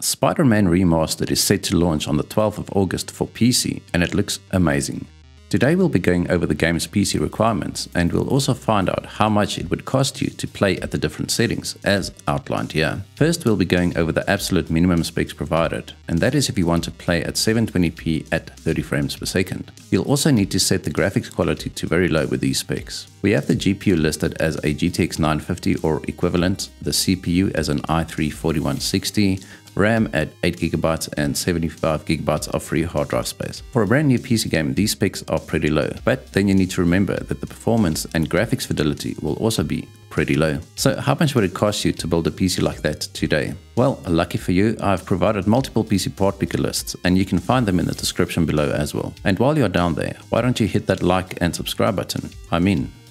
Spider-Man Remastered is set to launch on the 12th of August for PC, and it looks amazing. Today we'll be going over the game's PC requirements, and we'll also find out how much it would cost you to play at the different settings, as outlined here. First we'll be going over the absolute minimum specs provided, and that is if you want to play at 720p at 30 frames per second. You'll also need to set the graphics quality to very low with these specs. We have the GPU listed as a GTX 950 or equivalent, the CPU as an i3 4160, RAM at 8GB and 75GB of free hard drive space. For a brand new PC game, these specs are pretty low, but then you need to remember that the performance and graphics fidelity will also be pretty low. So how much would it cost you to build a PC like that today? Well, lucky for you, I've provided multiple PC PartPicker lists, and you can find them in the description below as well. And while you're down there, why don't you hit that like and subscribe button?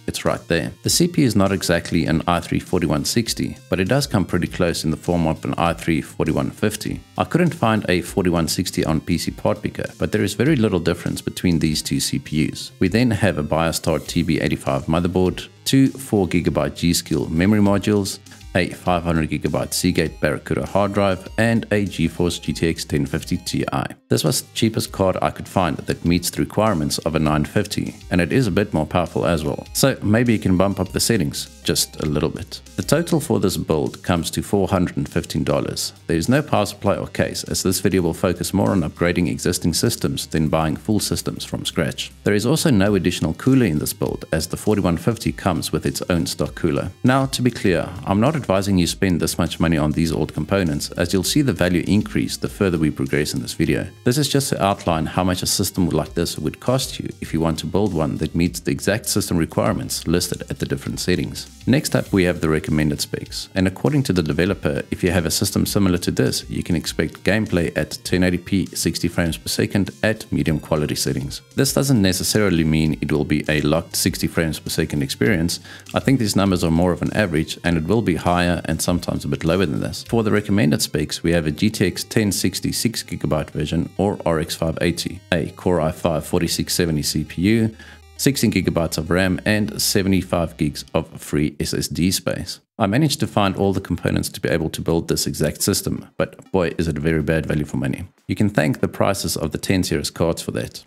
It's right there. The CPU is not exactly an i3 4160, but it does come pretty close in the form of an i3 4150. I couldn't find a 4160 on PC PartPicker, but there is very little difference between these two CPUs. We then have a BioStar TB85 motherboard, two 4GB G.Skill memory modules, a 500GB Seagate Barracuda hard drive, and a GeForce GTX 1050 Ti. This was the cheapest card I could find that meets the requirements of a 950, and it is a bit more powerful as well. So maybe you can bump up the settings just a little bit. The total for this build comes to $415. There is no power supply or case, as this video will focus more on upgrading existing systems than buying full systems from scratch. There is also no additional cooler in this build, as the 4150 comes with its own stock cooler. Now, to be clear, I'm not advising you spend this much money on these old components, as you'll see the value increase the further we progress in this video. This is just to outline how much a system like this would cost you if you want to build one that meets the exact system requirements listed at the different settings. Next up we have the recommended specs, and according to the developer, if you have a system similar to this, you can expect gameplay at 1080p 60 frames per second at medium quality settings. This doesn't necessarily mean it will be a locked 60 frames per second experience. I think these numbers are more of an average, and it will be higher and sometimes a bit lower than this. For the recommended specs, we have a GTX 1060 6GB version or RX 580, a Core i5 4670 CPU, 16GB of RAM, and 75 gigs of free SSD space. I managed to find all the components to be able to build this exact system, but boy is it a very bad value for money. You can thank the prices of the 10 series cards for that.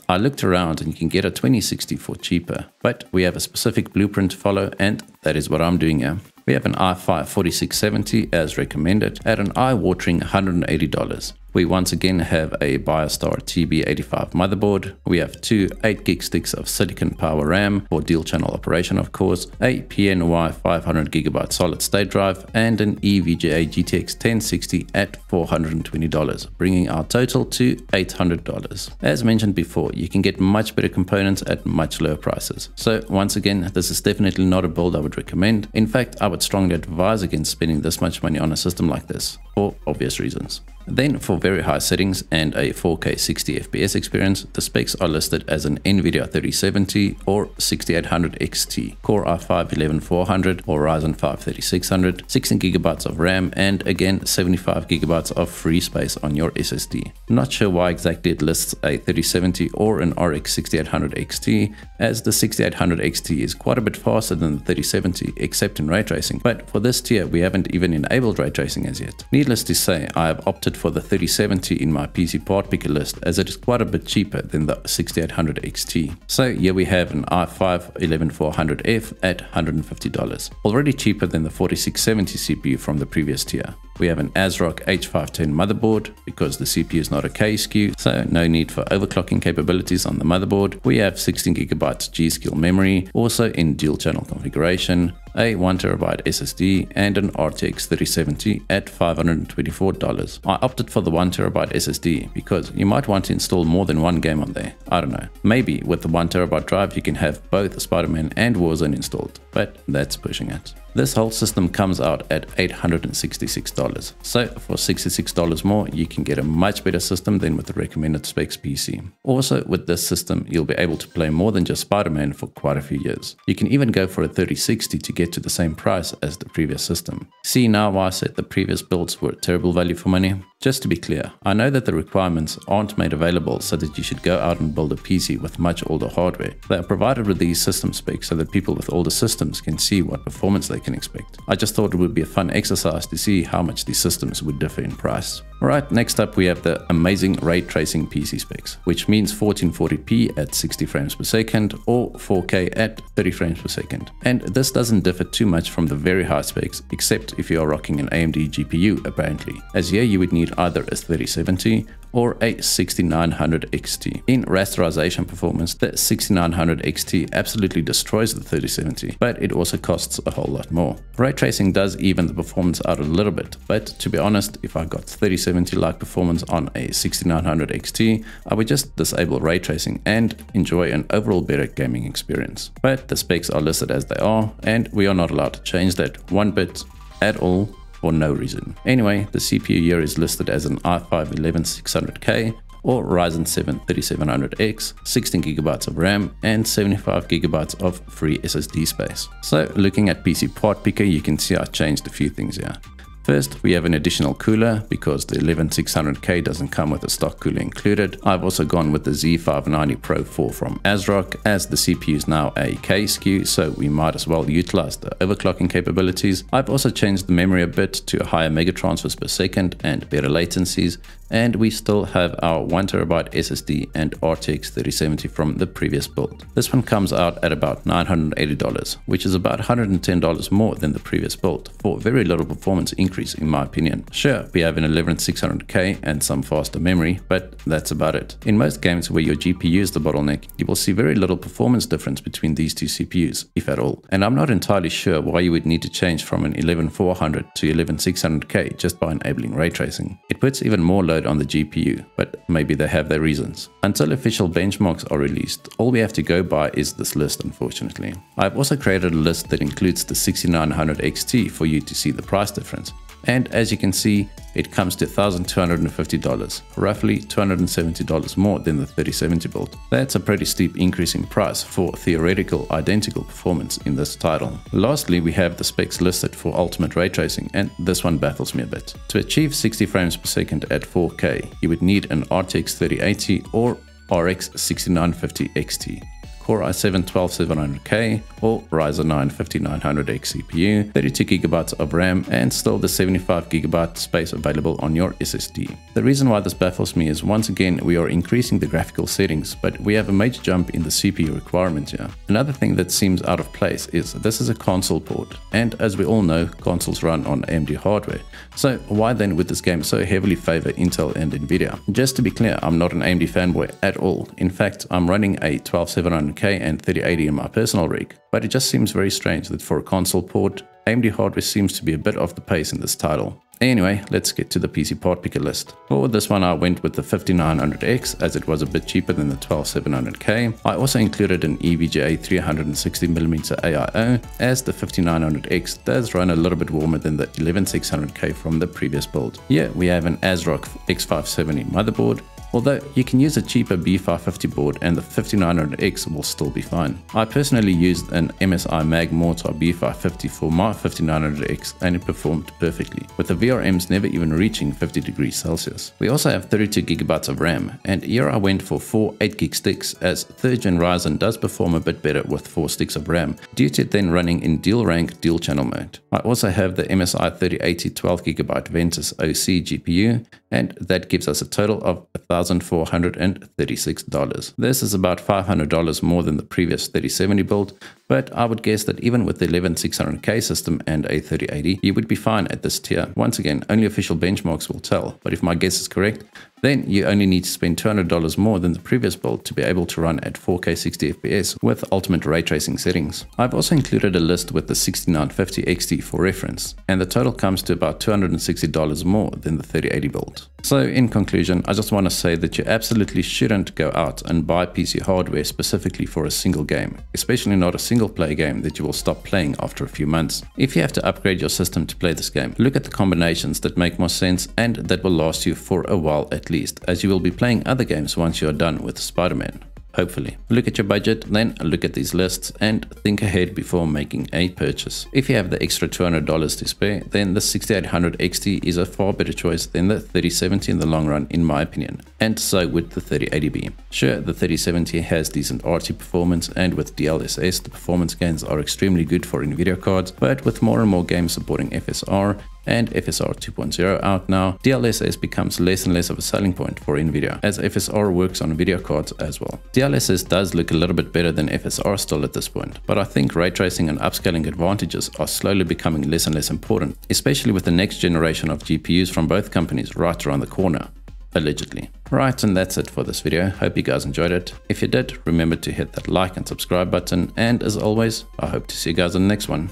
I looked around and you can get a 2060 for cheaper, but we have a specific blueprint to follow, and that is what I'm doing here. We have an i5 4670 as recommended at an eye-watering $180. We once again have a BioStar TB85 motherboard. We have two 8GB sticks of silicon power RAM for dual channel operation, of course, a PNY 500GB solid state drive, and an EVGA GTX 1060 at $420, bringing our total to $800. As mentioned before, you can get much better components at much lower prices. So once again, this is definitely not a build I would recommend. In fact, I would strongly advise against spending this much money on a system like this, for obvious reasons. Then for very high settings and a 4K 60fps experience, the specs are listed as an NVIDIA 3070 or 6800 XT, Core i5 11400 or Ryzen 5 3600, 16GB of RAM, and again 75GB of free space on your SSD. Not sure why exactly it lists a 3070 or an RX 6800 XT, as the 6800 XT is quite a bit faster than the 3070 except in ray tracing, but for this tier we haven't even enabled ray tracing as yet. Needless to say, I have opted for the 3070 in my PC PartPicker list, as it is quite a bit cheaper than the 6800 XT. So here we have an i5 11400F at $150, already cheaper than the 4670 CPU from the previous tier. We have an ASRock H510 motherboard because the CPU is not a K SKU, so no need for overclocking capabilities on the motherboard. We have 16GB G.Skill memory, also in dual channel configuration, a 1TB SSD, and an RTX 3070 at $524. I opted for the 1TB SSD because you might want to install more than one game on there. I don't know. Maybe with the 1TB drive you can have both Spider-Man and Warzone installed, but that's pushing it. This whole system comes out at $866, so for $66 more you can get a much better system than with the recommended specs PC. Also with this system you'll be able to play more than just Spider-Man for quite a few years. You can even go for a 3060 to get to the same price as the previous system. See now why I said the previous builds were terrible value for money? Just to be clear, I know that the requirements aren't made available so that you should go out and build a PC with much older hardware. They are provided with these system specs so that people with older systems can see what performance they can expect. I just thought it would be a fun exercise to see how much these systems would differ in price. Alright, next up we have the amazing ray tracing PC specs, which means 1440p at 60 frames per second or 4K at 30 frames per second. And this doesn't differ too much from the very high specs, except if you are rocking an AMD GPU apparently, as here you would need either a 3070 or a 6900 XT. In rasterization performance, the 6900 XT absolutely destroys the 3070, but it also costs a whole lot more. Ray tracing does even the performance out a little bit, but to be honest, if I got 3070 like performance on a 6900 XT, I would just disable ray tracing and enjoy an overall better gaming experience. But the specs are listed as they are, and we are not allowed to change that one bit at all for no reason. Anyway, the CPU here is listed as an i5-11600K or Ryzen 7 3700X, 16GB of RAM and 75GB of free SSD space. So looking at PC PartPicker, you can see I changed a few things here. First, we have an additional cooler because the 11600K doesn't come with a stock cooler included. I've also gone with the Z590 Pro 4 from ASRock, as the CPU is now a K SKU, so we might as well utilize the overclocking capabilities. I've also changed the memory a bit to higher megatransfers per second and better latencies, and we still have our 1TB SSD and RTX 3070 from the previous build. This one comes out at about $980, which is about $110 more than the previous build, for very little performance increase in my opinion. Sure, we have an 11600K and some faster memory, but that's about it. In most games where your GPU is the bottleneck, you will see very little performance difference between these two CPUs, if at all. And I'm not entirely sure why you would need to change from an 11400 to 11600K just by enabling ray tracing. It puts even more load on the GPU, but maybe they have their reasons. Until official benchmarks are released, all we have to go by is this list, unfortunately. I've also created a list that includes the 6900 XT for you to see the price difference. And as you can see, it comes to $1,250, roughly $270 more than the 3070 build. That's a pretty steep increase in price for theoretical identical performance in this title. Lastly, we have the specs listed for ultimate ray tracing, and this one baffles me a bit. To achieve 60 frames per second at 4K, you would need an RTX 3080 or RX 6950 XT. Core i7-12700K or Ryzen 9 5900X CPU, 32GB of RAM and still the 75GB space available on your SSD. The reason why this baffles me is once again we are increasing the graphical settings, but we have a major jump in the CPU requirement here. Another thing that seems out of place is this is a console port, and as we all know, consoles run on AMD hardware. So why then would this game so heavily favor Intel and Nvidia? Just to be clear, I'm not an AMD fanboy at all. In fact, I'm running a 12700K and 3080 in my personal rig, but it just seems very strange that for a console port, AMD hardware seems to be a bit off the pace in this title. Anyway, let's get to the PC PartPicker list. For this one I went with the 5900X as it was a bit cheaper than the 12700K. I also included an EVGA 360mm AIO as the 5900X does run a little bit warmer than the 11600K from the previous build. Here we have an ASRock X570 motherboard, although you can use a cheaper B550 board and the 5900X will still be fine. I personally used an MSI Mag Mortar B550 for my 5900X and it performed perfectly, with the VRMs never even reaching 50 degrees Celsius. We also have 32GB of RAM, and here I went for 4 8GB sticks, as 3rd gen Ryzen does perform a bit better with 4 sticks of RAM, due to it then running in dual rank dual channel mode. I also have the MSI 3080 12GB Ventus OC GPU, and that gives us a total of $1,436. This is about $500 more than the previous 3070 build, but I would guess that even with the 11600K system and a 3080, you would be fine at this tier. Once again, only official benchmarks will tell, but if my guess is correct, then you only need to spend $200 more than the previous build to be able to run at 4K 60fps with ultimate ray tracing settings. I've also included a list with the 6950 XT for reference, and the total comes to about $260 more than the 3080 build. So in conclusion, I just want to say that you absolutely shouldn't go out and buy PC hardware specifically for a single game, especially not a single player game that you will stop playing after a few months. If you have to upgrade your system to play this game, look at the combinations that make more sense and that will last you for a while at least, as you will be playing other games once you are done with Spider-Man. Hopefully. Look at your budget, then look at these lists and think ahead before making a purchase. If you have the extra $200 to spare, then the 6800 XT is a far better choice than the 3070 in the long run in my opinion, and so would the 3080B. Sure, the 3070 has decent RT performance, and with DLSS the performance gains are extremely good for Nvidia cards, but with more and more games supporting FSR, and FSR 2.0 out now, DLSS becomes less and less of a selling point for Nvidia, as FSR works on video cards as well. DLSS does look a little bit better than FSR still at this point, but I think ray tracing and upscaling advantages are slowly becoming less and less important, especially with the next generation of GPUs from both companies right around the corner. Allegedly. Right, and that's it for this video. Hope you guys enjoyed it. If you did, remember to hit that like and subscribe button, and as always, I hope to see you guys in the next one.